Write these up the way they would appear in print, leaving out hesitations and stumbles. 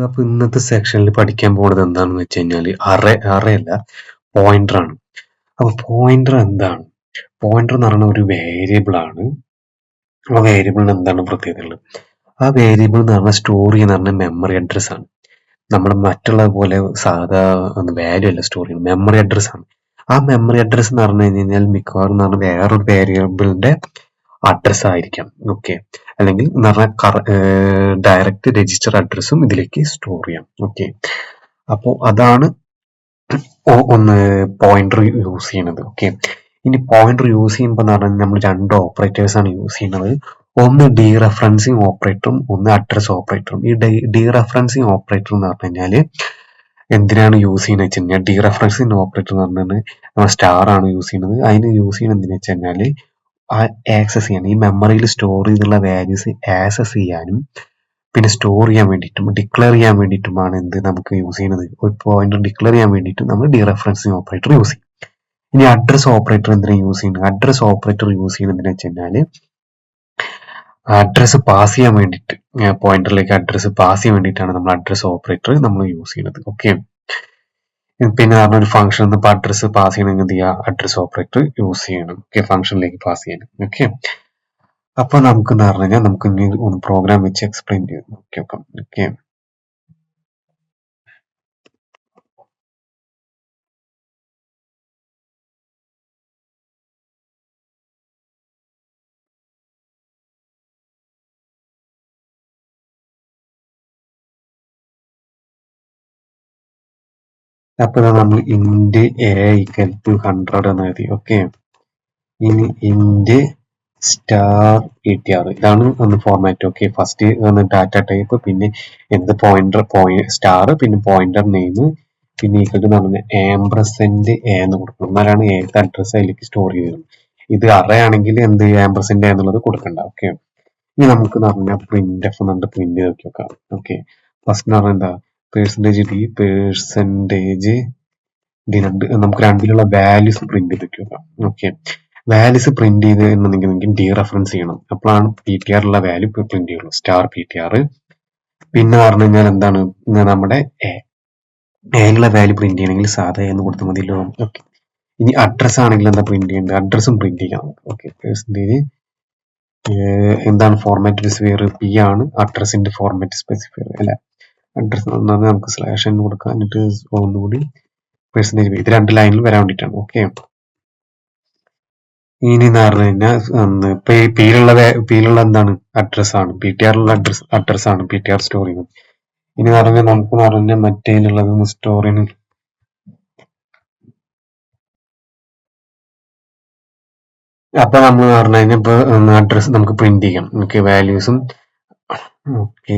അപ്പോൾ ഇന്നത്തെ സെക്ഷനിൽ പഠിക്കാൻ പോകുന്നത് എന്താണെന്ന് വെച്ച് കഴിഞ്ഞാൽ അറയല്ല പോയിന്റർ ആണ്. അപ്പോൾ പോയിന്റർ എന്താണ്? പോയിന്റർ എന്ന് പറയുന്ന ഒരു വേരിയബിൾ ആണ്. ആ വേരിയബിളിന് എന്താണ് പ്രത്യേകതകൾ? ആ വേരിയബിൾ എന്ന് പറഞ്ഞാൽ സ്റ്റോർ ചെയ്യുന്ന പറഞ്ഞാൽ മെമ്മറി അഡ്രസ് ആണ്. നമ്മൾ മറ്റുള്ള പോലെ സാധാ വാല്യൂ അല്ല സ്റ്റോർ ചെയ്യുന്നത്, മെമ്മറി അഡ്രസ് ആണ്. ആ മെമ്മറി അഡ്രസ് എന്ന് പറഞ്ഞു കഴിഞ്ഞാൽ മിക്കവാറും എന്ന് പറഞ്ഞാൽ വേറൊരു വേരിയബിളിന്റെ അഡ്രസ് ആയിരിക്കാം. ഓക്കെ, അല്ലെങ്കിൽ എന്ന് പറഞ്ഞാൽ ഡയറക്റ്റ് രജിസ്റ്റർ അഡ്രസ്സും ഇതിലേക്ക് സ്റ്റോർ ചെയ്യാം. ഓക്കെ, അപ്പോൾ അതാണ് ഒന്ന് പോയിന്റർ യൂസ് ചെയ്യുന്നത്. ഓക്കെ, ഇനി പോയിന്റർ യൂസ് ചെയ്യുമ്പോൾ എന്ന് പറഞ്ഞാൽ നമ്മൾ രണ്ട് ഓപ്പറേറ്റേഴ്സ് ആണ് യൂസ് ചെയ്യുന്നത്. ഒന്ന് ഡീറെഫറൻസിങ് ഓപ്പറേറ്ററും ഒന്ന് അഡ്രസ് ഓപ്പറേറ്ററും. ഈ ഡീറെഫറൻസിങ് ഓപ്പറേറ്റർ എന്ന് പറഞ്ഞു കഴിഞ്ഞാൽ എന്തിനാണ് യൂസ് ചെയ്യുന്നത് വെച്ച് കഴിഞ്ഞാൽ, ഡീറെഫറൻസിങ് ഓപ്പറേറ്റർ എന്ന് പറഞ്ഞാൽ നമ്മൾ സ്റ്റാർ ആണ് യൂസ് ചെയ്യുന്നത്. അതിന് യൂസ് ചെയ്യുന്നത് എന്തിനാ വെച്ച് കഴിഞ്ഞാൽ ആക്സസ് ചെയ്യാൻ, ഈ മെമ്മറിയിൽ സ്റ്റോർ ചെയ്തുള്ള വാല്യൂസ് ആക്സസ് ചെയ്യാനും പിന്നെ സ്റ്റോർ ചെയ്യാൻ വേണ്ടിയിട്ടും ഡിക്ലെയർ ചെയ്യാൻ വേണ്ടിയിട്ടുമാണ് എന്ത് നമുക്ക് യൂസ് ചെയ്യുന്നത്. ഒരു പോയിന്റർ ഡിക്ലെയർ ചെയ്യാൻ വേണ്ടിയിട്ട് നമ്മൾ ഡീറെഫറൻസിങ് ഓപ്പറേറ്റർ യൂസ് ചെയ്യും. ഇനി അഡ്രസ് ഓപ്പറേറ്റർ എന്തിനാ യൂസ് ചെയ്യുന്നത്? അഡ്രസ് ഓപ്പറേറ്റർ യൂസ് ചെയ്യുന്നത് എന്തിനാ വെച്ച് കഴിഞ്ഞാൽ അഡ്രസ് പാസ് ചെയ്യാൻ വേണ്ടിയിട്ട്, പോയിന്ററിലേക്ക് അഡ്രസ് പാസ് ചെയ്യാൻ വേണ്ടിയിട്ടാണ് നമ്മൾ അഡ്രസ് ഓപ്പറേറ്റർ നമ്മൾ യൂസ് ചെയ്യുന്നത്. ഓക്കെ, പിന്നെ പറഞ്ഞ ഒരു ഫംഗ്ഷൻ ഇപ്പൊ അഡ്രസ് പാസ് ചെയ്യണമെങ്കിൽ എന്ത് ചെയ്യുക, അഡ്രസ് ഓപ്പറേറ്റർ യൂസ് ചെയ്യണം. ഓക്കെ, ഫംഗ്ഷനിലേക്ക് പാസ് ചെയ്യണം. ഓക്കെ, അപ്പൊ നമുക്ക് എന്ന് പറഞ്ഞു കഴിഞ്ഞാൽ നമുക്ക് ഇനി ഒന്ന് പ്രോഗ്രാം വെച്ച് എക്സ്പ്ലെയിൻ ചെയ്ത് നോക്കാം. ഓക്കെ, അപ്പൊ നമ്മൾ ഇന്റ് എ ഈക്വൽ ടു 100 എന്ന് എഴുതി. ഓക്കെ, ഇനി ഇന്റ് സ്റ്റാർ ptr ഇതാണ് ഒന്ന് format. Okay, first data type, പിന്നെ എന്ത് പോയിന്റർ സ്റ്റാർ, പിന്നെ പോയിന്റർ നെയിം, പിന്നെ ഈക്വൽ ടു എന്ന് പറഞ്ഞാൽ ആംപർസെന്റ് എ എന്ന് കൊടുക്കണം. എന്നാലാണ് ഏത് അഡ്രസ് അതിലേക്ക് സ്റ്റോർ ചെയ്തത്. ഇത് അറേ ആണെങ്കിൽ എന്ത് ആംപർസെന്റ് എ എന്നുള്ളത് കൊടുക്കണ്ട. ഓക്കെ, ഇനി നമുക്ക് എന്ന് പറഞ്ഞാൽ പ്രിന്റ് എഫ് എന്നുണ്ട് പ്രിന്റ് ചെയ്ത് നോക്കാം. ഓക്കെ, ഫസ്റ്റ് എന്ന് പറഞ്ഞാൽ എന്താ, പെർസെന്റേജ് ഡി നമുക്ക് രണ്ടിലുള്ള വാല്യൂസ് പ്രിന്റ് ചെയ്ത് നോക്കാം. ഓക്കെ, വാല്യൂസ് പ്രിന്റ് ചെയ്ത് എന്നുണ്ടെങ്കിൽ ഡീറെഫറൻസ് ചെയ്യണം. അപ്പോഴാണ് ptr ഉള്ള വാല്യൂ പ്രിന്റ് ചെയ്യുള്ളൂ, സ്റ്റാർ ptr. പിന്നെ പറഞ്ഞു കഴിഞ്ഞാൽ എന്താണ്, നമ്മുടെ ഏനുള്ള വാല്യൂ പ്രിന്റ് ചെയ്യണമെങ്കിൽ സാധാ എന്ന് കൊടുത്താൽ മതിയല്ലോ. ഓക്കെ, ഇനി അഡ്രസ് ആണെങ്കിൽ എന്താ പ്രിന്റ് ചെയ്യേണ്ടത്, അഡ്രസ്സും പ്രിന്റ് ചെയ്യാം. ഓക്കെ, പെർസെന്റേജ് എന്താണ് ഫോർമാറ്റ് സ്പെസിഫയർ പി ആണ്, അഡ്രസ്സിന്റെ ഫോർമാറ്റ് സ്പെസിഫയർ അല്ല, അഡ്രസ് നമുക്ക് സ്ലാഷ് എന്ന് കൊടുക്കാം. എന്നിട്ട് ഒന്നുകൂടി പെർസെന്റേജ്, ഇത് രണ്ട് ലൈനിൽ വരാൻ വേണ്ടിയിട്ടാണ്. ഓക്കെ, ഇനി എന്ന് പറഞ്ഞു കഴിഞ്ഞാൽ പിയിലുള്ള എന്താണ് അഡ്രസ് ആണ്, ptr ഉള്ള അഡ്രസ് ആണ് ptr സ്റ്റോർ ചെയ്യുന്നത്. ഇനി പറഞ്ഞാൽ നമുക്ക് പറഞ്ഞ മറ്റേലുള്ളത് സ്റ്റോർ ചെയ്യുന്നത് അപ്പൊ നമ്മൾ പറഞ്ഞു കഴിഞ്ഞാൽ ഇപ്പൊ അഡ്രസ് നമുക്ക് പ്രിന്റ് ചെയ്യാം. ഓക്കെ, വാല്യൂസും ഓക്കെ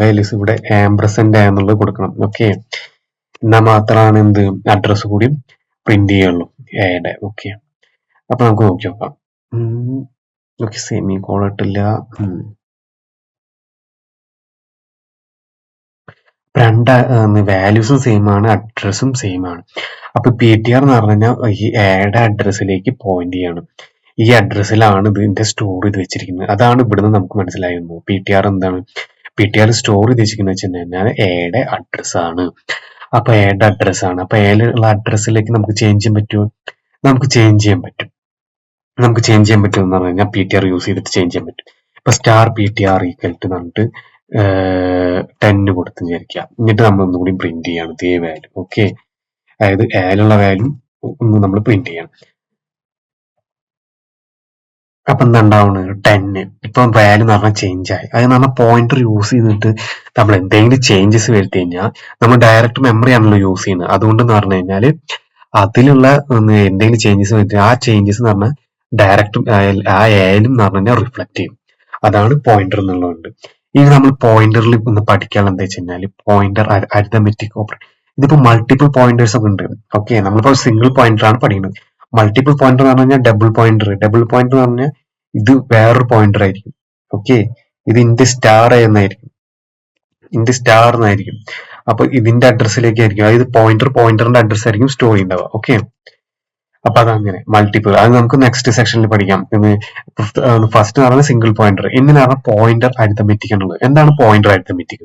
വാല്യൂസ് ഇവിടെ ആംപർസെന്റ് എന്നുള്ളത് കൊടുക്കണം. ഓക്കെ, എന്നാൽ മാത്രമാണ് എന്ത് അഡ്രസ് കൂടി പ്രിന്റ് ചെയ്യുള്ളൂ എയുടെ. ഓക്കെ, അപ്പൊ നമുക്ക് നോക്കി നോക്കാം. ഓക്കെ, സെമി കോളൻ ഇട്ടില്ല. രണ്ട് വാല്യൂസും സെയിം ആണ്, അഡ്രസ്സും സെയിം ആണ്. അപ്പൊ ptr എന്ന് പറഞ്ഞു കഴിഞ്ഞാൽ ഈ എയുടെ അഡ്രസ്സിലേക്ക് പോയിന്റ് ചെയ്യാണ്. ഈ അഡ്രസ്സിലാണ് ഇതിന്റെ സ്റ്റോർ ചെയ്ത് വെച്ചിരിക്കുന്നത്. അതാണ് ഇവിടുന്ന് നമുക്ക് മനസ്സിലായിരുന്നു. ptr എന്താണ്, ptr സ്റ്റോർ ചെയ്ത് വെച്ചിരിക്കുന്നത് വെച്ച് കഴിഞ്ഞാൽ എയുടെ അഡ്രസ് ആണ്. അപ്പൊ എയുടെ അഡ്രസ് ആണ്. അപ്പൊ എയിലുള്ള അഡ്രസ്സിലേക്ക് നമുക്ക് ചേഞ്ച് ചെയ്യാൻ പറ്റുമോ? നമുക്ക് ചേഞ്ച് ചെയ്യാൻ പറ്റും. നമുക്ക് ചേഞ്ച് ചെയ്യാൻ പറ്റും എന്ന് പറഞ്ഞു കഴിഞ്ഞാൽ ptr യൂസ് ചെയ്തിട്ട് ചേഞ്ച് ചെയ്യാൻ പറ്റും. ഇപ്പൊ സ്റ്റാർ ptr ഈക്വൽ ടു പറഞ്ഞിട്ട് 10 കൊടുത്ത് വിചാരിക്കുക. എന്നിട്ട് നമ്മൾ ഒന്നുകൂടി പ്രിന്റ് ചെയ്യാണ് ഇതേ വാല്യൂ. ഓക്കെ, അതായത് ഏലുള്ള വാല്യൂ ഒന്ന് നമ്മൾ പ്രിന്റ് ചെയ്യണം. അപ്പൊ എന്താ ഉണ്ടാവുന്നത്, 10. ഇപ്പൊ വാല്യൂ എന്ന് പറഞ്ഞാൽ ചേഞ്ച് ആയി. അത് പറഞ്ഞാൽ പോയിന്റർ യൂസ് ചെയ്തിട്ട് നമ്മൾ എന്തെങ്കിലും ചേഞ്ചസ് വരുത്തി കഴിഞ്ഞാൽ നമ്മൾ ഡയറക്റ്റ് മെമ്മറി ആണല്ലോ യൂസ് ചെയ്യുന്നത്. അതുകൊണ്ട് എന്ന് പറഞ്ഞു കഴിഞ്ഞാൽ അതിലുള്ള എന്തെങ്കിലും ചേഞ്ചസ് വരുത്തി ആ ചേഞ്ചസ് എന്ന് പറഞ്ഞാൽ ഡയറക്റ്റ് ആ ഏലും എന്ന് പറഞ്ഞു കഴിഞ്ഞാൽ റിഫ്ലക്ട് ചെയ്യും. അതാണ് പോയിന്റർ എന്നുള്ളതുകൊണ്ട്. ഇനി നമ്മൾ പോയിന്ററിൽ ഒന്ന് പഠിക്കാനുള്ള എന്താ വെച്ച് കഴിഞ്ഞാൽ പോയിന്റർ അരിതമെറ്റിക് ഓപ്പറേറ്റർ. ഇതിപ്പോ മൾട്ടിപ്പിൾ പോയിന്റേഴ്സ് ഒക്കെ ഉണ്ട്. ഓക്കെ, നമ്മളിപ്പോ സിംഗിൾ പോയിന്റർ ആണ് പഠിക്കുന്നത്. മൾട്ടിപ്പിൾ പോയിന്റർ എന്ന് പറഞ്ഞു കഴിഞ്ഞാൽ ഡബിൾ പോയിന്റർ എന്ന് പറഞ്ഞാൽ ഇത് വേറൊരു പോയിന്റർ ആയിരിക്കും. ഓക്കെ, ഇത് ഇന്റ് സ്റ്റാർ എന്നായിരിക്കും, ഇന്റ് സ്റ്റാർ എന്നായിരിക്കും. അപ്പൊ ഇതിന്റെ അഡ്രസ്സിലേക്ക് ആയിരിക്കും, അതായത് പോയിന്ററിന്റെ അഡ്രസ് ആയിരിക്കും സ്റ്റോർ ചെയ്യുന്നുണ്ടാവുക. ഓക്കെ, അപ്പൊ അതങ്ങനെ മൾട്ടിപ്പിൾ, അത് നമുക്ക് നെക്സ്റ്റ് സെക്ഷനിൽ പഠിക്കാം. ഫസ്റ്റ് എന്ന് പറഞ്ഞാൽ സിംഗിൾ പോയിന്റർ, ഇനി പറഞ്ഞാൽ പോയിന്റർ അരിതമെറ്റിക് എന്നുള്ളത്. എന്താണ് പോയിന്റർ അരിതമെറ്റിക്?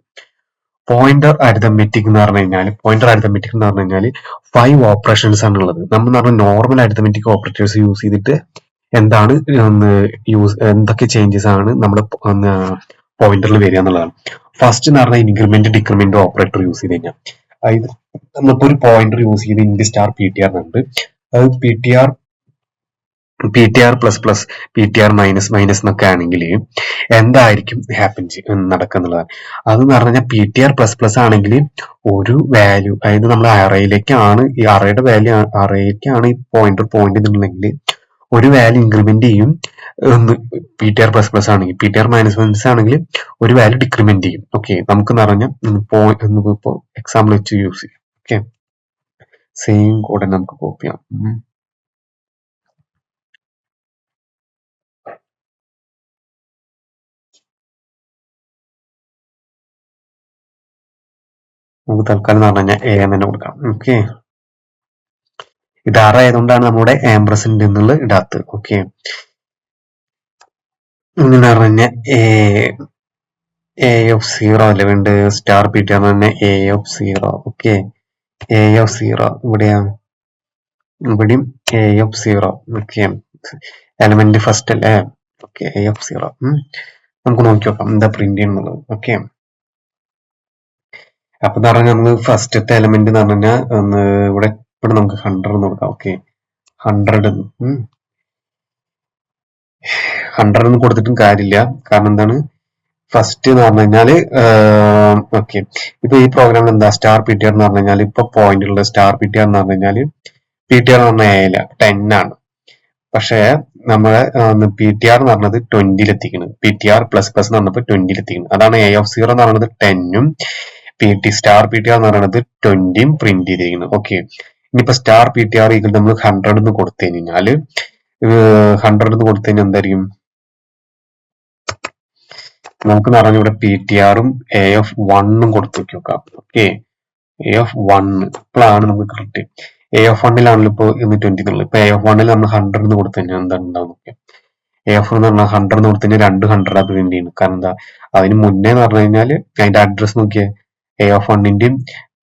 പോയിന്റർ അരിതമെറ്റിക് എന്ന് പറഞ്ഞു കഴിഞ്ഞാൽ 5 ഓപ്പറേഷൻസ് ആണ് ഉള്ളത്. നമ്മൾ പറഞ്ഞ നോർമൽ അരിതമെറ്റിക് ഓപ്പറേറ്റേഴ്സ് യൂസ് ചെയ്തിട്ട് എന്താണ് എന്തൊക്കെ ചേഞ്ചസ് ആണ് നമ്മുടെ പോയിന്ററിൽ വരിക എന്നുള്ളതാണ്. ഫസ്റ്റ് എന്ന് പറഞ്ഞാൽ ഇൻക്രിമെന്റ് ഡിക്രിമെന്റ് ഓപ്പറേറ്റർ യൂസ് ചെയ്ത് കഴിഞ്ഞാൽ, അതായത് നമ്മളിപ്പോ ഒരു പോയിന്റർ യൂസ് ചെയ്ത് ഇൻഡ് സ്റ്റാർ പി ടി ആർ ഉണ്ട്, അത് P T R plus plus P T R minus minus എന്നൊക്കെ ആണെങ്കിൽ എന്തായിരിക്കും നടക്കുന്നുള്ളതാണ്. അതെന്ന് പറഞ്ഞു കഴിഞ്ഞാൽ P T R plus plus ആണെങ്കിൽ ഒരു വാല്യൂ, അതായത് നമ്മൾ അറയിലേക്കാണ് ഈ അറയുടെ വാല്യൂ അറയിലേക്കാണ് ഈ പോയിന്റ് എന്നുണ്ടെങ്കിൽ ഒരു വാല്യൂ ഇൻക്രിമെന്റ് ചെയ്യും. P T R plus plus ആണെങ്കിൽ, P T R minus minus ആണെങ്കിൽ ഒരു വാല്യൂ ഡിക്രിമെന്റ് ചെയ്യും. ഓക്കെ, നമുക്ക് പറഞ്ഞാൽ ഇപ്പോ എക്സാമ്പിൾ വെച്ച് യൂസ് ചെയ്യാം. ഓക്കെ, സെയിം കോഡ് നമുക്ക് കോപ്പി ചെയ്യാം. നമുക്ക് തൽക്കാലം എന്ന് പറഞ്ഞു കഴിഞ്ഞാൽ എ എന്ന് തന്നെ കൊടുക്കാം. ഓക്കെ, ഇത് അറ ആയതുകൊണ്ടാണ് നമ്മുടെ ആംബ്രസിന്റെ എന്നുള്ള ഇടാത്തത്. ഓക്കെ, ഇങ്ങനെ പറഞ്ഞ എ ഓഫ് 0 അല്ലേ വേണ്ട, സ്റ്റാർ പി ടി ആർ തന്നെ A of 0. Okay, A of 0 ഇവിടെയാണ്, ഇവിടെയും A of 0. Okay, element first അല്ലേ. ഓക്കെ, എ ഓഫ് 0 നമുക്ക് നോക്കി നോക്കാം എന്താ പ്രിന്റ് ചെയ്യുന്നുള്ളത്. ഓക്കെ, അപ്പൊ എന്ന് പറഞ്ഞാൽ നമ്മൾ ഫസ്റ്റത്തെ എലമെന്റ് എന്ന് പറഞ്ഞു കഴിഞ്ഞാൽ ഇവിടെ നമുക്ക് 100 എന്ന് കൊടുക്കാം. ഓക്കെ, 100 എന്ന് കൊടുത്തിട്ടും കാര്യമില്ല. കാരണം എന്താണ്, ഫസ്റ്റ് എന്ന് പറഞ്ഞു കഴിഞ്ഞാല് ഓക്കെ, ഇപ്പൊ ഈ പ്രോഗ്രാമിൽ എന്താ സ്റ്റാർ പി ടി ആർ എന്ന് പറഞ്ഞു കഴിഞ്ഞാൽ ഇപ്പൊ പോയിന്റ് ഉള്ള സ്റ്റാർ പി ടി ആർ എന്ന് പറഞ്ഞു കഴിഞ്ഞാല് പി ടി ആർ എന്ന് പറഞ്ഞാൽ 10 ആണ്. പക്ഷേ നമ്മളെ പി ടി ആർ എന്ന് പറഞ്ഞത് 20 എത്തിക്കുന്നത്, P T R plus plus എന്ന് പറഞ്ഞപ്പോൾ 20 എത്തിക്കുന്നത്. അതാണ് എ ഓഫ് 0 എന്ന് പറയുന്നത് 10ഉം സ്റ്റാർ പി ടി ആർ എന്ന് പറയുന്നത് 20ഉം പ്രിന്റ് ചെയ്തിരിക്കുന്നത്. ഓക്കെ, ഇനിയിപ്പോ സ്റ്റാർ പി ടി ആർ നമ്മൾ 100 എന്ന് കൊടുത്തു കഴിഞ്ഞാല് 100 എന്ന് കൊടുത്തു കഴിഞ്ഞാൽ എന്തായിരിക്കും, നമുക്ക് പറഞ്ഞ ഇവിടെ പി ടി ആറും എ ഓഫ് 1ഉം കൊടുത്തു നോക്കാം. ഓക്കെ, എ ഓഫ് 1 ഇപ്പോഴാണ് നമുക്ക് കറക്റ്റ്. എ ഓഫ് 1ലാണല്ലോ ഇപ്പൊ 20 എന്നുള്ളത്. ഇപ്പൊ എ ഓഫ് 1ൽ നമ്മൾ 100 എന്ന് കൊടുത്തു കഴിഞ്ഞാൽ എന്താണ് ഉണ്ടാവും. എ ഓഫ് എന്ന് പറഞ്ഞാൽ 100 എന്ന് കൊടുത്തു കഴിഞ്ഞാൽ 2 100 പ്രിന്റ് ചെയ്യുന്നത്. കാരണം എന്താ, അതിന് മുന്നേ എന്ന് പറഞ്ഞു കഴിഞ്ഞാൽ അതിന്റെ അഡ്രസ് നോക്കിയേ, എ ഓഫ് 1ന്റെയും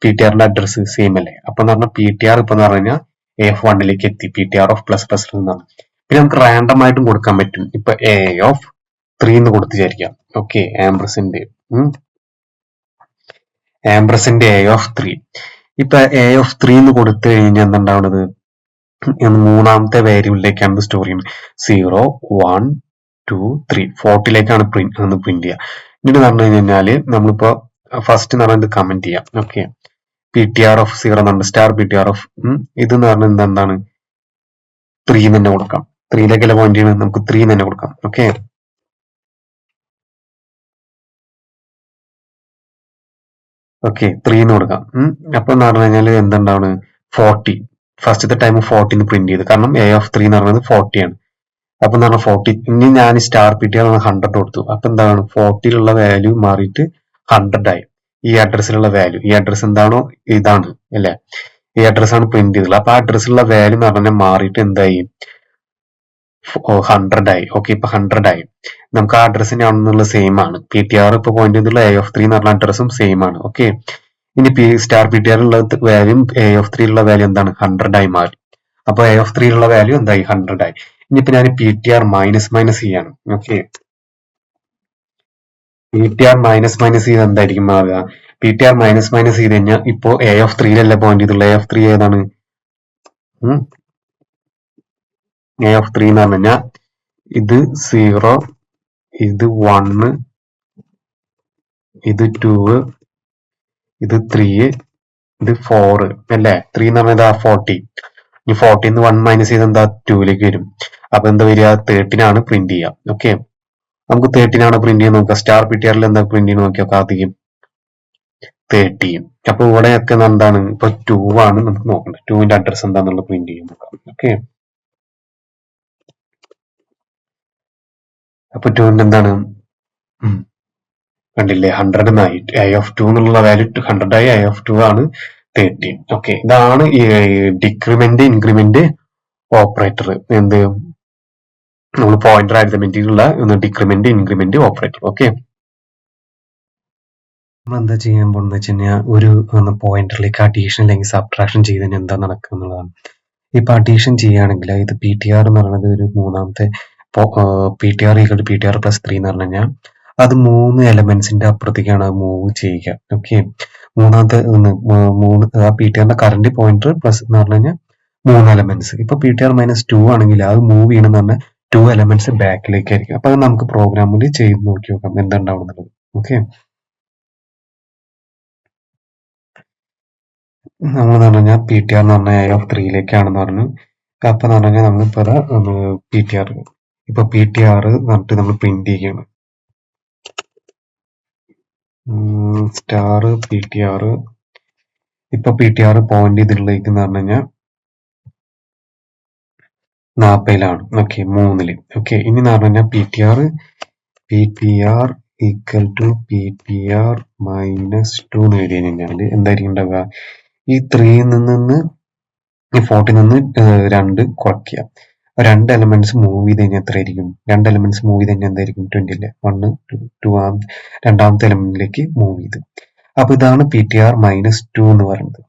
പി ടി ആറിന്റെ അഡ്രസ് സെയിം അല്ലേ. അപ്പൊ എന്ന് പറഞ്ഞാൽ പി ടി ആർ ഇപ്പൊ എന്ന് പറഞ്ഞു കഴിഞ്ഞാൽ എ ഓഫ് 1ലേക്ക് എത്തി, P T R of plus plus എന്നാണ്. പിന്നെ നമുക്ക് റാൻഡം ആയിട്ടും കൊടുക്കാൻ പറ്റും. ഇപ്പൊ എ ഓഫ് 3 എന്ന് കൊടുത്ത് വിചാരിക്കാം. ഓക്കെ, ആംബ്രസിന്റെ എ ഓഫ് 3. ഇപ്പൊ എ ഓഫ് 3 എന്ന് കൊടുത്തു കഴിഞ്ഞാൽ എന്തുണ്ടാവുന്നത്, മൂന്നാമത്തെ വേരിയബിളിലേക്കാണ് സ്റ്റോർ ചെയ്യുന്നത്. 0 1 2 3 40ലേക്കാണ് പ്രിന്റ് ചെയ്യുക. എന്നിട്ട് പറഞ്ഞു കഴിഞ്ഞാല് നമ്മളിപ്പോ ഫസ്റ്റ് എന്ന് പറഞ്ഞാൽ കമന്റ് ചെയ്യാം. Okay, P T R of 0 എന്നുണ്ട്, star P T R of ഇത് എന്ന് പറഞ്ഞാൽ എന്താണ് 3 തന്നെ കൊടുക്കാം. 3ലേക്കല്ല പോയിന്റ് ചെയ്യുന്നത്, നമുക്ക് 3 തന്നെ കൊടുക്കാം. ഓക്കെ, ഓക്കെ 3 എന്ന് കൊടുക്കാം. അപ്പൊ എന്ന് പറഞ്ഞു കഴിഞ്ഞാൽ എന്തുണ്ടാണ് 40, ഫസ്റ്റത്തെ ടൈം 40 എന്ന് പ്രിന്റ് ചെയ്ത്, കാരണം എ ഓഫ് 3 എന്ന് പറയുന്നത് 40 ആണ്. അപ്പൊ എന്ന് പറഞ്ഞാൽ 40, ഇനി ഞാൻ സ്റ്റാർ പി ടി ആർ 100 കൊടുത്തു. അപ്പൊ എന്താണ് 40ലുള്ള വാല്യൂ മാറിയിട്ട് 100 ആയി. ഈ അഡ്രസ്സിലുള്ള വാല്യൂ, ഈ അഡ്രസ് എന്താണോ ഇതാണ് അല്ലെ, ഈ അഡ്രസ് ആണ് പ്രിന്റ് ചെയ്തിട്ടുള്ളത്. അപ്പൊ ആ അഡ്രസ്സിലുള്ള വാല്യൂ എന്ന് പറഞ്ഞാൽ മാറിയിട്ട് എന്തായി 100 ആയി. ഓക്കെ, ഇപ്പൊ 100 ആയി. നമുക്ക് ആ അഡ്രസ്സിന്റെ ആണെന്നുള്ള സെയിം ആണ്. പി ടി ആർ ഇപ്പൊ പോയിന്റ് ചെയ്തിട്ടുള്ള എ ഓഫ് 3 എന്ന് പറഞ്ഞ അഡ്രസ്സും സെയിം ആണ്. ഓക്കെ, ഇനി സ്റ്റാർ പി ടി ആർ ഉള്ള വാല്യൂ എ ഓഫ് 3 ഉള്ള വാല്യൂ എന്താണ് 100 ആയി മാറി. അപ്പൊ എ ഓഫ് 3 ഉള്ള വാല്യൂ എന്തായി 100 ആയി. ഇനിയിപ്പോ ഞാൻ പി ടി ആർ മൈനസ് ചെയ്യാണ്. Okay, P T R minus ചെയ്ത് എന്തായിരിക്കും മാറുക, പി ടി ആർ മൈനസ് ചെയ്ത് കഴിഞ്ഞാൽ ഇപ്പോ എ ഓഫ് 3ലല്ല പോയിന്റ് ചെയ്തിട്ടുള്ള, എ ഓഫ് 3 ഏതാണ്, എ ഓഫ് 3 എന്ന് പറഞ്ഞു കഴിഞ്ഞാൽ ഇത് 0, ഇത് 1, ഇത് 2, ഇത് 3, ഇത് 4 അല്ലേ. 3 എന്ന് പറഞ്ഞാൽ 40. ഇനി 40 ന്ന് 1 മൈനസ് ചെയ്ത് എന്താ 2ലേക്ക് വരും. അപ്പൊ എന്താ വരിക 13 ആണ് പ്രിന്റ് ചെയ്യുക. ഓക്കെ, നമുക്ക് 13 ആണ് പ്രിന്റ് ചെയ്യാൻ നോക്കാം. സ്റ്റാർ പി ടി ആറിൽ എന്താ പ്രിന്റ് ചെയ്യാൻ നോക്കിയാൽ ആദ്യം 13. അപ്പൊ ഇവിടെയൊക്കെ എന്താണ് ഇപ്പൊ 2 ആണ് നമുക്ക് നോക്കേണ്ടത്. 2ന്റെ അഡ്രസ് എന്താന്നുള്ള പ്രിന്റ് ചെയ്യാൻ നോക്കാം. ഓക്കെ, അപ്പൊ 2ന്റെ എന്താണ് കണ്ടില്ലേ 100 എന്നായി. ഐ ഓഫ് 2 എന്നുള്ള വാല്യൂ 100 ആയി. ഐ ഓഫ് 2 ആണ് 13. ഓക്കെ, ഇതാണ് ഈ ഡിക്രിമെന്റ് ഇൻക്രിമെന്റ് ഓപ്പറേറ്റർ. എന്ത് നമ്മൾ പോയിന്റർ അരിതമെറ്റിക് ഉള്ള ഡിക്രിമെന്റ് ഇൻക്രിമെന്റ് ഓപ്പറേറ്റർ. ഓക്കെ. നമ്മൾ എന്താ ചെയ്യാൻ പോകുന്നത് വെച്ച് കഴിഞ്ഞാൽ ഒരു പോയിന്ററിലേക്ക് അഡീഷൻ അല്ലെങ്കിൽ സബ്ട്രാക്ഷൻ ചെയ്ത് കഴിഞ്ഞാൽ എന്താ നടക്കുക എന്നുള്ളതാണ്. ഇപ്പൊ അഡീഷൻ ചെയ്യുകയാണെങ്കിൽ ഇത് പി ടി ആർ എന്ന് പറയുന്നത് ഒരു മൂന്നാമത്തെ P T R equal to P T R plus 3 എന്ന് പറഞ്ഞു കഴിഞ്ഞാൽ അത് 3 എലമെന്റ്സിന്റെ അപ്പുറത്തേക്കാണ് മൂവ് ചെയ്യുക. ഓക്കെ, മൂന്നാമത്തെ മൂന്ന് ആ പി ടി ആറിന്റെ കറന്റ് പോയിന്റർ പ്ലസ് എന്ന് പറഞ്ഞു കഴിഞ്ഞാൽ 3 എലമെന്റ്സ്. ഇപ്പൊ പി ടി ആർ -2 ആണെങ്കിൽ അത് മൂവ് ചെയ്യണമെന്ന് പറഞ്ഞാൽ 2 എലമെന്റ്സ് ബാക്കിലേക്ക് ആയിരിക്കും. അപ്പൊ അത് നമുക്ക് പ്രോഗ്രാമിൽ ചെയ്ത് നോക്കി നോക്കാം എന്താ ഉണ്ടാവുന്നത്. ഓക്കെ, നമ്മൾ എന്ന് പറഞ്ഞു കഴിഞ്ഞാൽ പി ടി ആർ എന്ന് പറഞ്ഞാൽ എ ഓഫ് 3ലേക്കാണെന്ന് പറഞ്ഞു. അപ്പൊ എന്ന് പറഞ്ഞു കഴിഞ്ഞാൽ നമ്മളിപ്പോ പി ടി ആർ ഇപ്പൊ പി ടി ആർ പറഞ്ഞിട്ട് നമ്മൾ പ്രിന്റ് ചെയ്യുകയാണ്. സ്റ്റാർ പി ടി ആർ ഇപ്പൊ പി ടി ആർ പോയിന്റ് ചെയ്തിട്ടുള്ളേക്ക് എന്ന് പറഞ്ഞു കഴിഞ്ഞാൽ 40ലാണ്. ഓക്കെ, 3ല്. ഓക്കെ, ഇനി എന്ന് പറഞ്ഞു കഴിഞ്ഞാൽ P T R equal to P T R -2 എന്ന് എഴുതി കഴിഞ്ഞാൽ എന്തായിരിക്കും ഉണ്ടാവുക? ഈ 3യിൽ നിന്ന് ഈ 40 നിന്ന് 2 കുറയ്ക്കുക. 2 എലമെന്റ്സ് മൂവ് ചെയ്ത് കഴിഞ്ഞാൽ എത്രയായിരിക്കും? 2 എലമെന്റ്സ് മൂവ് ചെയ്ത് കഴിഞ്ഞാൽ എന്തായിരിക്കും? 20 അല്ലേ? 1 2 രണ്ടാമത്തെ എലമെന്റിലേക്ക് മൂവ് ചെയ്ത്. അപ്പൊ ഇതാണ് പി ടി ആർ -2 എന്ന് പറയുന്നത്.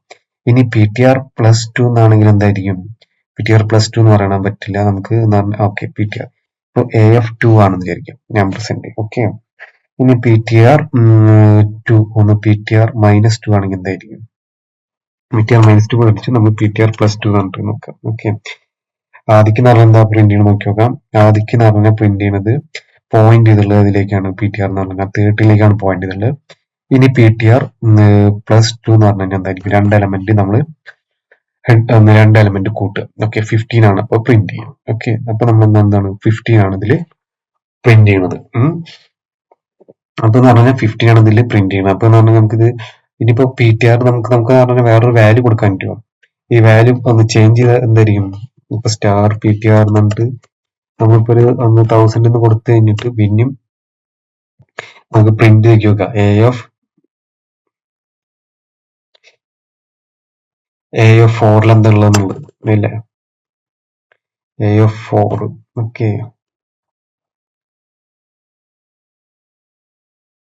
ഇനി പി ടി ആർ +2 എന്നാണെങ്കിൽ എന്തായിരിക്കും? പി ടി ആർ +2 എന്ന് പറയാൻ പറ്റില്ല നമുക്ക്. ഓക്കെ, പി ടി ആർ ഇപ്പൊ എ ഓഫ് 2 ആണെന്ന് വിചാരിക്കും ഞാൻ പ്രസന്റ്. ഓക്കെ, ഇനി P T R 2 P T R -2 ആണെങ്കിൽ എന്തായിരിക്കും? പി ടി ആർ -2 പഠിച്ച് നമ്മൾ പി ടി ആർ +2 കണ്ടിട്ട് നോക്കാം. ഓക്കെ, ആദ്യക്ക് എന്ന് പറഞ്ഞാൽ എന്താ പ്രിന്റ് ചെയ്യണം നോക്കി നോക്കാം. ആദ്യക്ക് എന്ന് പറഞ്ഞാൽ പ്രിന്റ് ചെയ്യുന്നത് പോയിന്റ് ചെയ്തുള്ളത് ഇതിലേക്കാണ്. പി ടി ആർ എന്ന് പറഞ്ഞാൽ 30ലേക്കാണ് പോയിന്റ് ചെയ്തുള്ളത്. ഇനി പി ടി ആർ +2 എന്ന് പറഞ്ഞു കഴിഞ്ഞാൽ എന്തായിരിക്കും? 2 എലമെന്റ് നമ്മൾ 2 എലമെന്റ് കൂട്ടുക. ഓക്കെ, 15 ആണ് അപ്പൊ പ്രിന്റ് ചെയ്യും. ഓക്കെ, അപ്പൊ നമ്മൾ എന്താണ് 15 ആണ് ഇതിൽ പ്രിന്റ് ചെയ്യുന്നത്. അപ്പൊ എന്ന് പറഞ്ഞാൽ 15 ആണ് ഇതിൽ പ്രിന്റ് ചെയ്യുന്നത്. അപ്പൊ എന്ന് പറഞ്ഞാൽ നമുക്കിത് ഇനിയിപ്പോ പി ടി ആർ നമുക്ക് പറഞ്ഞാൽ വേറൊരു വാല്യൂ കൊടുക്കാൻ പറ്റുമോ? ഈ വാല്യൂ ഒന്ന് ചേഞ്ച് ചെയ്താൽ എന്തായിരിക്കും? ഇപ്പൊ സ്റ്റാർ പി ടി ആർ എന്നിട്ട് നമ്മളിപ്പോ ഒരു 1000 കൊടുത്തു കഴിഞ്ഞിട്ട് പിന്നെയും നമുക്ക് പ്രിന്റ് ചെയ്ത് നോക്കാം. എ ഓഫ് 4 എന്താ ഉള്ളതെന്നുള്ളത് ഇല്ലേ? A of 4. ഓക്കെ,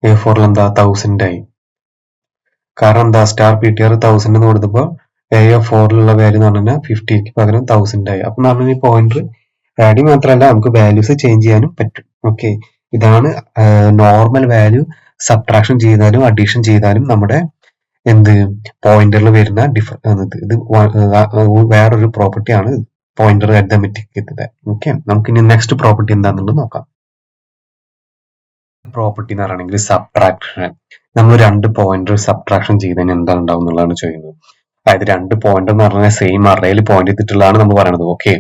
എ 4 എന്താ 1000 ആയി. കാരണം എന്താ? സ്റ്റാർ പി ടി ആർ 1000 എന്ന് കൊടുത്തപ്പോ എ ഓഫ് 4ലുള്ള വാല്യൂ എന്ന് പറഞ്ഞാൽ 50ക്ക് പകരം 1000 ആയി. അപ്പൊ നമ്മൾ ഈ പോയിന്റർ ആഡ് മാത്രമല്ല നമുക്ക് വാല്യൂസ് ചേഞ്ച് ചെയ്യാനും പറ്റും. ഓക്കെ, ഇതാണ് നോർമൽ വാല്യൂ സബ്ട്രാക്ഷൻ ചെയ്താലും അഡീഷൻ ചെയ്താലും നമ്മുടെ എന്ത് പോയിന്ററിൽ വരുന്ന ഇത് വേറൊരു പ്രോപ്പർട്ടി ആണ് പോയിന്റർ അരിതമെറ്റിക്. ഓക്കെ, നമുക്ക് ഇനി നെക്സ്റ്റ് പ്രോപ്പർട്ടി എന്താണെന്നുള്ളത് നോക്കാം. പ്രോപ്പർട്ടി എന്ന് പറയുകയാണെങ്കിൽ സബ്ട്രാക്ഷൻ. നമ്മൾ 2 പോയിന്റർ സബ്ട്രാക്ഷൻ ചെയ്ത് കഴിഞ്ഞാൽ എന്താണ് ഉണ്ടാവും എന്നുള്ളതാണ് ചോദിക്കുന്നത്. അതായത് 2 പോയിന്റർ എന്ന് പറഞ്ഞാൽ സെയിം അറേയിൽ പോയിന്റ് ചെയ്തിട്ടുള്ളതാണ് നമ്മൾ പറയുന്നത്. ഓക്കെ,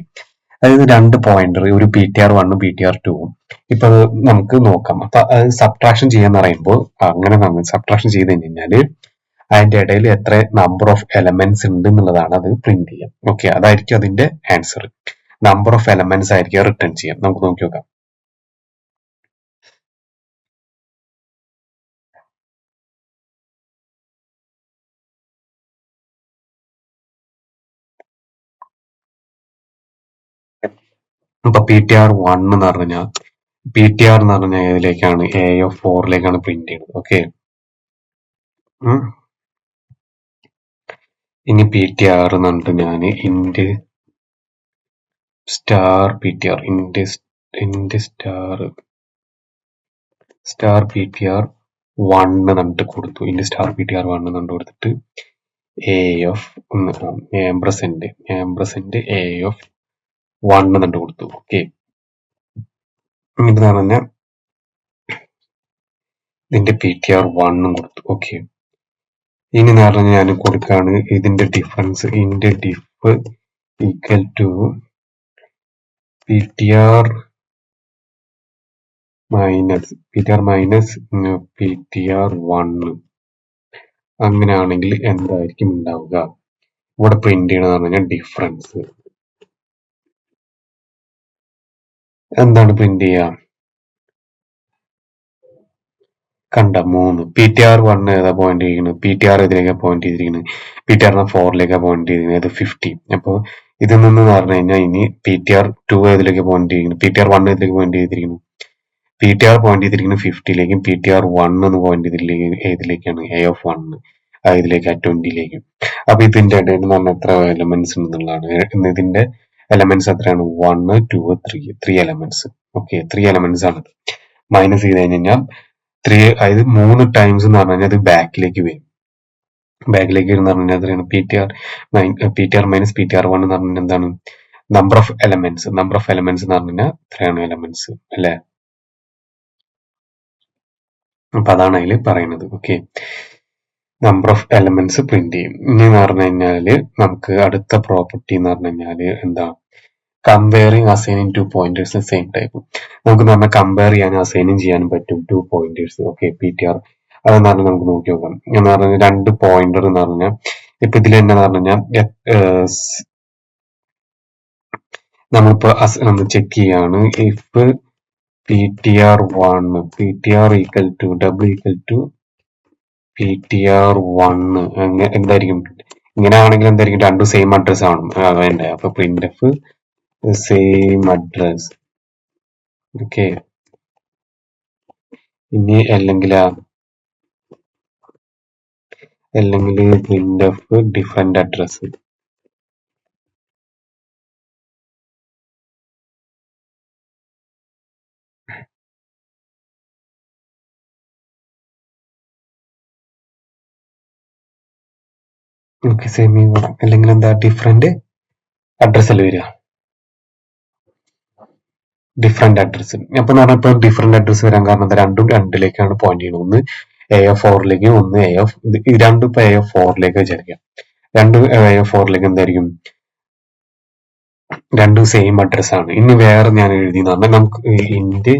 അതായത് 2 പോയിന്റർ ഒരു പി ടി ആർ 1ഉം പി ടി ആർ 2ഉം ഇപ്പൊ നമുക്ക് നോക്കാം. അപ്പൊ അത് സബ്ട്രാക്ഷൻ ചെയ്യാന്ന് പറയുമ്പോൾ അങ്ങനെ സബ്ട്രാക്ഷൻ ചെയ്ത് കഴിഞ്ഞാൽ അതിന്റെ ഇടയിൽ എത്ര നമ്പർ ഓഫ് എലമെന്റ്സ് ഉണ്ട് എന്നുള്ളതാണ് അത് പ്രിന്റ് ചെയ്യാം. ഓക്കെ, അതായിരിക്കും അതിന്റെ ആൻസർ. നമ്പർ ഓഫ് എലമെന്റ്സ് ആയിരിക്കും റിട്ടേൺ ചെയ്യാം. നമുക്ക് നോക്കി നോക്കാം. ഇപ്പൊ പി ടി ആർ 1 എന്ന് പറഞ്ഞാൽ പി ടി ആർ എന്ന് പറഞ്ഞാൽ ഏതിലേക്കാണ്? എ ഓഫ് 4ലേക്കാണ് പ്രിന്റ് ചെയ്യുന്നത്. ഓക്കെ, ഇനി പി ടി ആർ എന്ന് പറഞ്ഞിട്ട് ഞാൻ int star P T R int star P T R 1 എന്നിട്ട് കൊടുത്തു. Int star P T R 1 എന്നിട്ട് കൊടുത്തിട്ട് A of ampersand A of 1 എന്നിട്ട് കൊടുത്തു. ഓക്കെ, ഇത് പറഞ്ഞാൽ ഇതിന്റെ പി ടി ആർ 1 കൊടുത്തു. ഓക്കെ, ഇനി പറഞ്ഞാൽ ഞാൻ കൊടുക്കാണ് ഇതിന്റെ ഡിഫറൻസ് ഇന്റെ diff equal to P T R minus P T R 1. അങ്ങനെയാണെങ്കിൽ എന്തായിരിക്കും ഉണ്ടാവുക? ഇവിടെ പ്രിന്റ് ചെയ്യണമെന്ന് പറഞ്ഞാൽ ഡിഫറൻസ് എന്താണ് പ്രിന്റ് ചെയ്യുക? കണ്ട 3 പി ടി ആർ 1 ഏതാ പോയിന്റ് ചെയ്യുന്നത്? പി ടി ആർ ഇതിലേക്കാ പോയിന്റ് ചെയ്തിരിക്കുന്നത്. പി ടി ആർ 4ലേക്കാ പോയിന്റ് ചെയ്തിരിക്കുന്നത്. അത് 50. അപ്പോൾ ഇതിൽ നിന്ന് പറഞ്ഞു കഴിഞ്ഞാൽ ഇനി പി ടി ആർ 2 ഏതിലേക്ക് പോയിന്റ് ചെയ്യുന്നു? പി ടി ആർ 1 ഏതിലേക്ക് പോയിന്റ് ചെയ്തിരിക്കുന്നു? PTR പോയിന്റ് ചെയ്തിരിക്കുന്നത് 50ലേക്കും PTR1 എന്ന് പോയിന്റ് ചെയ്തിരിക്കുന്നത് ഏതിലേക്കാണ് A(1) ഇതിലേക്ക് 20ലേക്ക്. അപ്പൊ ഇതിന്റെ ഇടയിൽ എന്ന് പറഞ്ഞാൽ എത്ര എലമെന്റ്സ് ഉണ്ടെന്നുള്ളതാണ്. ഇതിന്റെ എലമെന്റ്സ് എത്രയാണ്? 1, 2, 3 എലമെന്റ്സ്. ഓക്കെ, 3 എലമെന്റ്സ് ആണ്. മൈനസ് ചെയ്ത് കഴിഞ്ഞാൽ 3, അതായത് 3 ടൈംസ് എന്ന് പറഞ്ഞു കഴിഞ്ഞാൽ അത് ബാക്കിലേക്ക് വരും. ബാക്കിലേക്ക് വരുന്ന പറഞ്ഞു കഴിഞ്ഞാൽ എത്രയാണ്? PTR മൈനസ് PTR1 എന്ന് പറഞ്ഞാൽ എന്താണ്? നമ്പർ ഓഫ് എലമെന്റ്സ് എന്ന് പറഞ്ഞു കഴിഞ്ഞാൽ എത്രയാണ് എലമെന്റ്സ് അല്ലെ? അപ്പൊ അതാണ് അതിൽ പറയുന്നത്. Okay, number of elements print ചെയ്യും. ഇനി എന്ന് പറഞ്ഞു കഴിഞ്ഞാല് നമുക്ക് അടുത്ത പ്രോപ്പർട്ടി എന്ന് പറഞ്ഞു കഴിഞ്ഞാല് എന്താ? Comparing assigning two pointers same type. നമുക്ക് പറഞ്ഞാൽ കമ്പയർ ചെയ്യാനും അസൈനും ചെയ്യാനും പറ്റും ടു പോയിന്റേഴ്സ്. ഓക്കെ, PTR അതെന്ന് പറഞ്ഞാൽ നമുക്ക് നോക്കി നോക്കാം. എന്ന് പറഞ്ഞാൽ 2 പോയിന്റർ എന്ന് പറഞ്ഞാൽ ഇപ്പൊ ഇതിൽ തന്നെ പറഞ്ഞു കഴിഞ്ഞാൽ നമ്മളിപ്പോ നമ്മൾ ചെക്ക് ചെയ്യാണ്. If PTR1 PTR equal to double equal to PTR1 എന്തായിരിക്കും? ഇങ്ങനെ ആണെങ്കിൽ എന്തായിരിക്കും? രണ്ടും സെയിം അഡ്രസ് ആണ് വേണ്ടേ? അപ്പൊ printf സെയിം അഡ്രസ്. ഓക്കെ, ഇനി അല്ലെങ്കിൽ printf different address. Okay, semi അല്ലെങ്കിൽ എന്താ? ഡിഫറെന്റ് അഡ്രസ് അല്ലേ വരിക? Different address. അപ്പൊ എന്ന് പറഞ്ഞാൽ ഡിഫറെന്റ് അഡ്രസ് വരാൻ കാരണം എന്താ? രണ്ടും 2ലേക്കാണ് പോയിന്റ് ചെയ്യുന്നത്. ഒന്ന് AF4ലേക്കും ഒന്ന് രണ്ടും ഇപ്പൊ AF4ലേക്ക് വിചാരിക്കാം. രണ്ടും AF4ലേക്ക് എന്തായിരിക്കും? രണ്ടും സെയിം അഡ്രസ് ആണ്. ഇനി വേറെ ഞാൻ എഴുതി പറഞ്ഞാൽ നമുക്ക് ഇന്റ്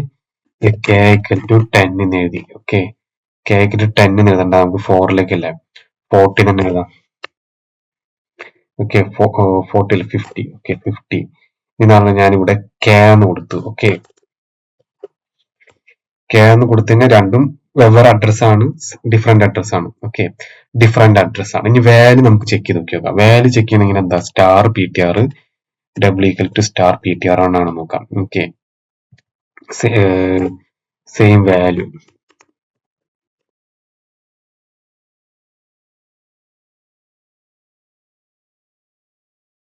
k equal to 10 എന്ന് എഴുതി. ഓക്കെ, k equal to 10 എന്ന് എഴുതണ്ട, നമുക്ക് 4ലേക്കല്ലേ? 40 തന്നെ എഴുതാം. ഓക്കെ, 40 50. ഓക്കെ, 50 എന്ന് പറഞ്ഞാൽ ഞാനിവിടെ k എന്ന് കൊടുത്തു. ഓക്കെ, k എന്ന് കൊടുത്തു കഴിഞ്ഞാൽ രണ്ടും വെവ്വേറെ അഡ്രസ് ആണ്, ഡിഫറെന്റ് അഡ്രസ് ആണ്. ഓക്കെ, ഡിഫറെന്റ് അഡ്രസ് ആണ്. ഇനി വാല്യൂ നമുക്ക് ചെക്ക് ചെയ്ത് നോക്കി നോക്കാം. വാല്യൂ ചെക്ക് ചെയ്യണമെങ്കിൽ എന്താ? Star PTR double equal to star PTR ആണോ നോക്കാം. Okay, same value.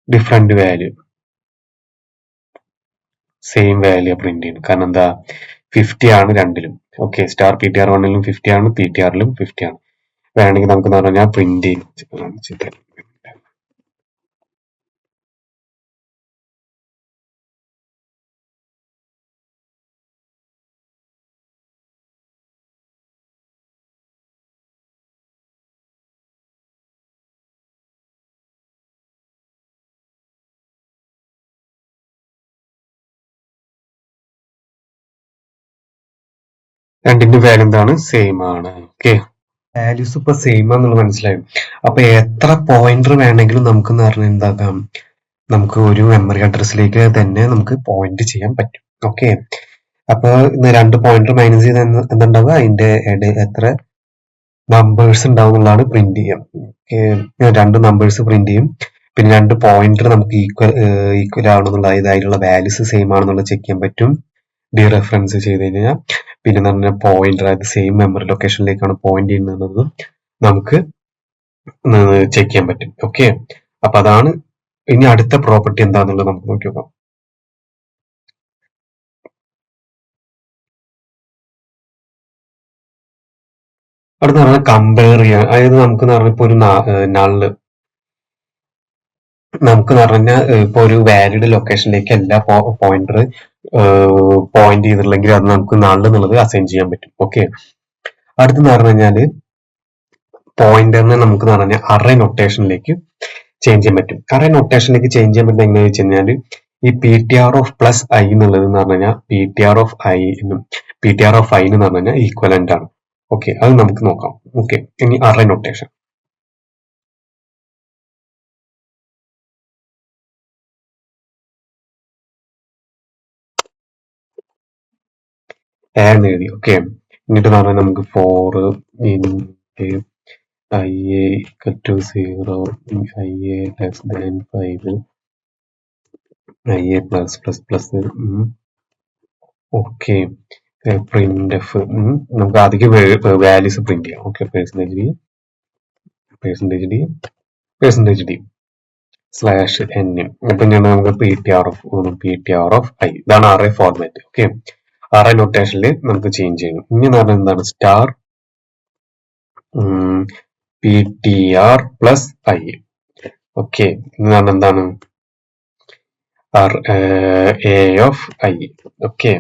Different value, same value print ചെയ്യുന്നു. കാരണം എന്താ? 50 ആണ് രണ്ടിലും. ഓക്കെ, സ്റ്റാർ PTR1ലും 50 ആണ്, PTRലും 50 ആണ്. വേണമെങ്കിൽ നമുക്ക് എന്ന് പറഞ്ഞാൽ പ്രിന്റ് ചെയ്ത് രണ്ടിന്റെ വാല്യൂ എന്താണ്? സെയിം ആണ്. ഓക്കെ, വാല്യൂസ് ഇപ്പൊ സെയിം ആണെന്നുള്ളത് മനസ്സിലായി. അപ്പൊ എത്ര പോയിന്റർ വേണമെങ്കിലും നമുക്ക് എന്ന് പറഞ്ഞാൽ എന്താക്കാം? നമുക്ക് ഒരു മെമ്മറി അഡ്രസ്സിലേക്ക് തന്നെ നമുക്ക് പോയിന്റ് ചെയ്യാൻ പറ്റും. ഓക്കെ, അപ്പൊ 2 പോയിന്റർ മൈനസ് ചെയ്ത് എന്തുണ്ടാവുക? അതിന്റെ എത്ര നമ്പേഴ്സ് ഉണ്ടാവും എന്നുള്ളതാണ് പ്രിന്റ് ചെയ്യാം. 2 നമ്പേഴ്സ് പ്രിന്റ് ചെയ്യും. പിന്നെ 2 പോയിന്റർ നമുക്ക് ഈക്വൽ ആണെന്നുള്ള, അതിലുള്ള വാല്യൂസ് സെയിം ആണെന്നുള്ളത് ചെക്ക് ചെയ്യാൻ പറ്റും ഡീറെഫറൻസ് ചെയ്ത് കഴിഞ്ഞാൽ. പിന്നെ എന്ന് പറഞ്ഞാൽ പോയിന്റർ, അതായത് സെയിം മെമ്മറി ലൊക്കേഷനിലേക്കാണ് പോയിന്റ് ചെയ്യുന്നത് നമുക്ക് ചെക്ക് ചെയ്യാൻ പറ്റും. ഓക്കെ, അപ്പൊ അതാണ്. ഇനി അടുത്ത പ്രോപ്പർട്ടി എന്താണെന്നുള്ളത് നമുക്ക് നോക്കി നോക്കാം. അടുത്ത പറഞ്ഞാൽ കമ്പയർ ചെയ്യാൻ. അതായത് നമുക്ക് പറഞ്ഞാൽ ഇപ്പൊ ഒരു നള്ള് നമുക്ക് പറഞ്ഞാൽ ഇപ്പൊ ഒരു വാലിഡ് ലൊക്കേഷനിലേക്ക് എല്ലാ പോയിന്റർ പോയിന്റ് ചെയ്തിട്ടുണ്ടെങ്കിൽ അത് നമുക്ക് നള്ള് എന്നുള്ളത് അസൈൻ ചെയ്യാൻ പറ്റും. ഓക്കെ, അടുത്തെന്ന് പറഞ്ഞു കഴിഞ്ഞാല് പോയിന്ററിനെ നമുക്ക് പറഞ്ഞാൽ അറേ നൊട്ടേഷനിലേക്ക് ചേഞ്ച് ചെയ്യാൻ പറ്റും. അറേ നൊട്ടേഷനിലേക്ക് ചേഞ്ച് ചെയ്യാൻ പറ്റുന്ന എങ്ങനെയാണെന്ന് വെച്ച് കഴിഞ്ഞാൽ ഈ PTR ഓഫ് പ്ലസ് ഐ എന്നുള്ളത് എന്ന് പറഞ്ഞു കഴിഞ്ഞാൽ PTR ഓഫ് ഐ എന്ന് പറഞ്ഞു കഴിഞ്ഞാൽ ഈക്വലന്റ് ആണ്. ഓക്കെ, അത് നമുക്ക് നോക്കാം. ഓക്കെ, ഇനി അറേ നൊട്ടേഷൻ. എന്ന് എഴുതി. ഓക്കെ, എന്നിട്ട് പറഞ്ഞാൽ നമുക്ക് 4 into IA equal to 0, IA less than 5, IA plus plus plus. Okay, print F നമുക്ക് അധികം വാല്യൂസ് പ്രിന്റ് ചെയ്യാം. Okay, percentage D slash N. അപ്പൊ ഞാൻ നമുക്ക് PTR ഓഫ് ഐ, ഇതാണ് array ഫോർമാറ്റ്. ഓക്കെ, array നൊട്ടേഷനിൽ നമുക്ക് ചേഞ്ച് ചെയ്യണം. ഇനി എന്ന് പറഞ്ഞാൽ എന്താണ് star PTR plus i. Okay, എന്ന് പറഞ്ഞാൽ എന്താണ് A of I. ഓക്കെ,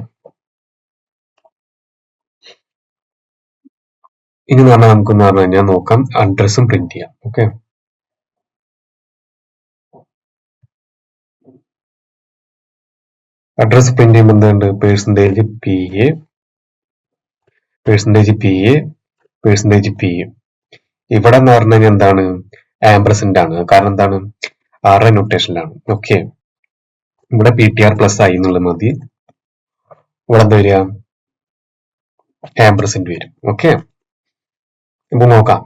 ഇനി പറഞ്ഞാൽ നമുക്ക് പറഞ്ഞു കഴിഞ്ഞാൽ നോക്കാം അഡ്രസ്സും പ്രിന്റ് ചെയ്യാം. ഓക്കെ, അഡ്രസ് പ്രിന്റ് ചെയ്യുമ്പോൾ എന്തുണ്ട് %PA ഇവിടെ എന്ന് പറഞ്ഞു കഴിഞ്ഞാൽ എന്താണ് ആംപർസെന്റ് ആണ്. കാരണം എന്താണ് array നൊട്ടേഷനിലാണ്. ഓക്കെ, ഇവിടെ PTR പ്ലസ് ഐ എന്നുള്ളത് മതി. ഇവിടെ എന്താ വരിക ആംപർസെന്റ് വരും. ഓക്കെ, ഇപ്പൊ നോക്കാം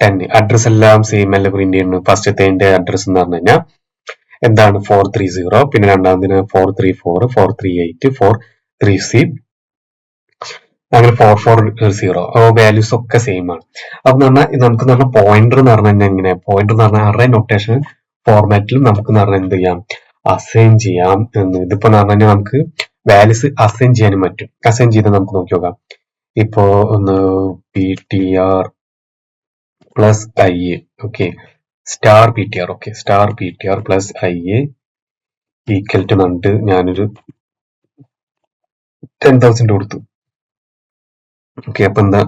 10 അഡ്രസ് എല്ലാം സെയിം അല്ല പ്രിന്റ് ചെയ്യുന്നത്. ഫസ്റ്റത്തെ അഡ്രസ് എന്ന് പറഞ്ഞു കഴിഞ്ഞാൽ എന്താണ് 430, പിന്നെ രണ്ടാമതിന് 434, 438, 430, അങ്ങനെ 440. വാല്യൂസ് ഒക്കെ സെയിം ആണ്. അപ്പൊ നമുക്ക് പറഞ്ഞാൽ പോയിന്റർ എന്ന് പറഞ്ഞു കഴിഞ്ഞാൽ എങ്ങനെ പോയിന്റർ എന്ന് പറഞ്ഞാൽ array നൊട്ടേഷൻ ഫോർമാറ്റിലും നമുക്ക് പറഞ്ഞാൽ എന്ത് ചെയ്യാം അസൈൻ ചെയ്യാം എന്ന്. ഇതിപ്പോ പറഞ്ഞു കഴിഞ്ഞാൽ നമുക്ക് വാല്യൂസ് അസൈൻ ചെയ്യാനും പറ്റും. അസൈൻ ചെയ്ത് നമുക്ക് നോക്കി നോക്കാം. ഇപ്പോ ഒന്ന് PTR plus i. Okay, star PTR. Okay, star PTR plus i equal to എന്നിട്ട് ഞാനൊരു 10,000 കൊടുത്തു. ഓക്കെ, അപ്പൊ എന്താ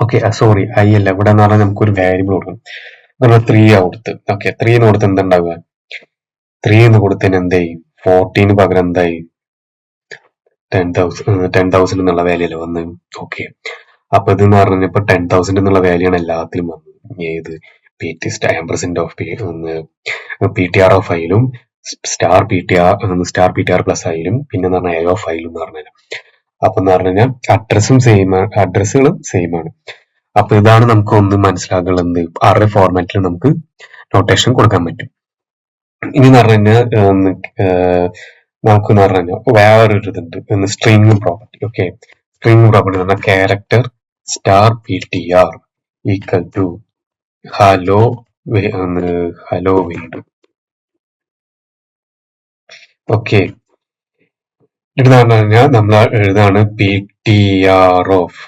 ഓക്കെ സോറി ഐ അല്ല, ഇവിടെ എന്ന് പറഞ്ഞാൽ നമുക്കൊരു വാരിയബിൾ കൊടുക്കണം. നമ്മൾ 3 കൊടുത്ത്. ഓക്കെ, 3 കൊടുത്ത് എന്തുണ്ടാവുക 3 എന്ന് കൊടുത്തതിന് എന്തായി 14 പകരം എന്തായി 10,000 എന്നുള്ള വാല്യൂ അല്ലേ വന്ന്. ഓക്കെ, അപ്പൊ ഇതെന്ന് പറഞ്ഞപ്പോ 10,000 എന്നുള്ള വാല്യൂ ആണ് എല്ലാത്തിലും വന്നത്. ഏത് PTR ഓഫ് ഐയിലും സ്റ്റാർ PTR പ്ലസ് ഐയിലും പിന്നെ എന്ന് പറഞ്ഞാൽ A ഓഫ് ഐയിലും എന്ന് പറഞ്ഞാൽ. അപ്പൊ എന്ന് പറഞ്ഞു കഴിഞ്ഞാൽ അഡ്രസ്സുകളും സെയിം ആണ്. അപ്പൊ ഇതാണ് നമുക്ക് ഒന്ന് മനസ്സിലാക്കുന്നത് array ഫോർമാറ്റിൽ നമുക്ക് നൊട്ടേഷൻ കൊടുക്കാൻ പറ്റും. ഇനി എന്ന് പറഞ്ഞു കഴിഞ്ഞാൽ നമുക്ക് എന്ന് പറഞ്ഞു കഴിഞ്ഞാൽ വേറൊരു ഇതുണ്ട് string property. Okay, string property എന്ന് പറഞ്ഞാൽ character star PTR equal to hello world. Okay, ഇത് പറഞ്ഞു കഴിഞ്ഞാൽ നമ്മൾ എഴുതാണ് PTR of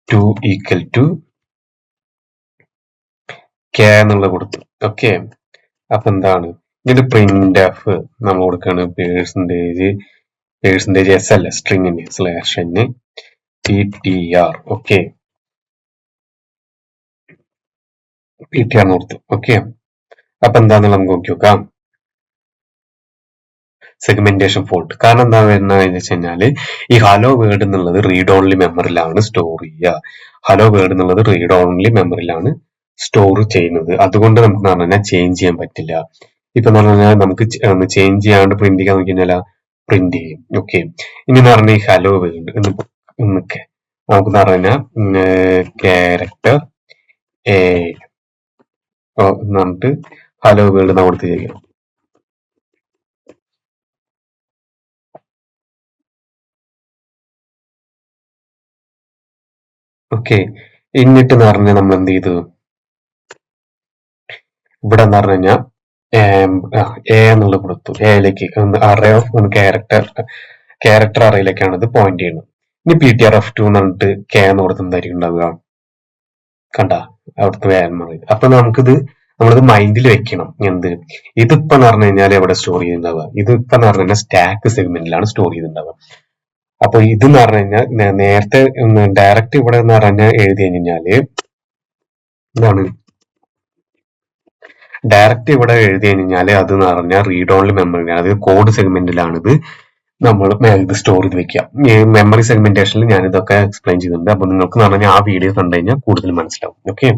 2 equal to K എന്നുള്ള കൊടുത്തു. ഓക്കെ, അപ്പൊ എന്താണ് ഇത് പ്രിന്റ് എഫ് നമ്മൾ കൊടുക്കാണ് പേഴ്സൻറ്റേജ് എസ് അല്ല സ്ട്രിങ്ങിന് slash n PTR. Okay, PTR കൊടുത്തു. ഓക്കെ, അപ്പൊ എന്താണെന്ന് നമുക്ക് നോക്കി നോക്കാം. Segmentation fault. കാരണം എന്താ വരുന്നതെന്ന് വെച്ച് കഴിഞ്ഞാല് ഈ ഹലോ വേർഡ് എന്നുള്ളത് റീഡ് ഓൺലി മെമ്മറിയിലാണ് സ്റ്റോർ ചെയ്യുക. ഹലോ വേർഡ് എന്നുള്ളത് റീഡ് ഓൺലി മെമ്മറിയിലാണ് സ്റ്റോർ ചെയ്യുന്നത്. അതുകൊണ്ട് നമുക്ക് പറഞ്ഞു കഴിഞ്ഞാൽ ചേഞ്ച് ചെയ്യാൻ പറ്റില്ല. ഇപ്പൊ എന്ന് പറഞ്ഞു കഴിഞ്ഞാൽ നമുക്ക് ചേഞ്ച് ചെയ്യാണ്ട് പ്രിന്റ് ചെയ്യാൻ നോക്കി കഴിഞ്ഞാൽ പ്രിന്റ് ചെയ്യും. ഓക്കെ, ഇനി എന്ന് പറഞ്ഞാൽ ഈ ഹലോ വേർഡ് എന്നൊക്കെ നമുക്ക് പറഞ്ഞു കഴിഞ്ഞാൽ ക്യാരക്ടർ എന്നിട്ട് ഹലോ വേർഡ് നമ്മൾ കൊടുത്ത് ചെയ്യാം. ഓക്കെ, എന്നിട്ട് എന്ന് പറഞ്ഞാൽ നമ്മൾ എന്ത് ചെയ്തു ഇവിടെ എന്ന് പറഞ്ഞു കഴിഞ്ഞാൽ എ എന്നുള്ളത് കൊടുത്തു. എയിലേക്ക് array ഓഫ് ക്യാരക്ടർ arrayയിലേക്കാണ് ഇത് പോയിന്റ് ചെയ്യുന്നത്. ഇനി PTR of 2 എന്ന് പറഞ്ഞിട്ട് K എന്ന് കൊടുത്ത് എന്തായിരിക്കും ഉണ്ടാവുക കണ്ട അവിടുത്തെ വാല്യൂ. അപ്പൊ നമ്മളിത് മൈൻഡിൽ വെക്കണം. ഇതിപ്പോ എന്ന് പറഞ്ഞു കഴിഞ്ഞാൽ എവിടെ സ്റ്റോർ ചെയ്തിട്ടുണ്ടാവുക ഇതിപ്പോ എന്ന് പറഞ്ഞു കഴിഞ്ഞാൽ സ്റ്റാക്ക് സെഗ്മെന്റിലാണ് സ്റ്റോർ ചെയ്തിട്ടുണ്ടാവുക. അപ്പൊ ഇത് എന്ന് പറഞ്ഞു കഴിഞ്ഞാൽ നേരത്തെ ഡയറക്റ്റ് ഇവിടെ എന്ന് പറഞ്ഞാൽ എഴുതി കഴിഞ്ഞാല് എന്താണ് ഡയറക്റ്റ് ഇവിടെ എഴുതി കഴിഞ്ഞാല് അത് എന്ന് പറഞ്ഞാൽ റീഡ് ഓൺലി മെമ്മറിയാണ്. അതായത് കോഡ് സെഗ്മെന്റിലാണ് ഇത് നമ്മൾ ഇത് സ്റ്റോർ ചെയ്ത് വെക്കുക. മെമ്മറി സെഗ്മെന്റേഷനിൽ ഞാൻ ഇതൊക്കെ എക്സ്പ്ലെയിൻ ചെയ്തിട്ടുണ്ട്. അപ്പൊ നിങ്ങൾക്ക് എന്ന് പറഞ്ഞാൽ ആ വീഡിയോ കണ്ടു കഴിഞ്ഞാൽ കൂടുതൽ മനസ്സിലാവും. ഓക്കെ.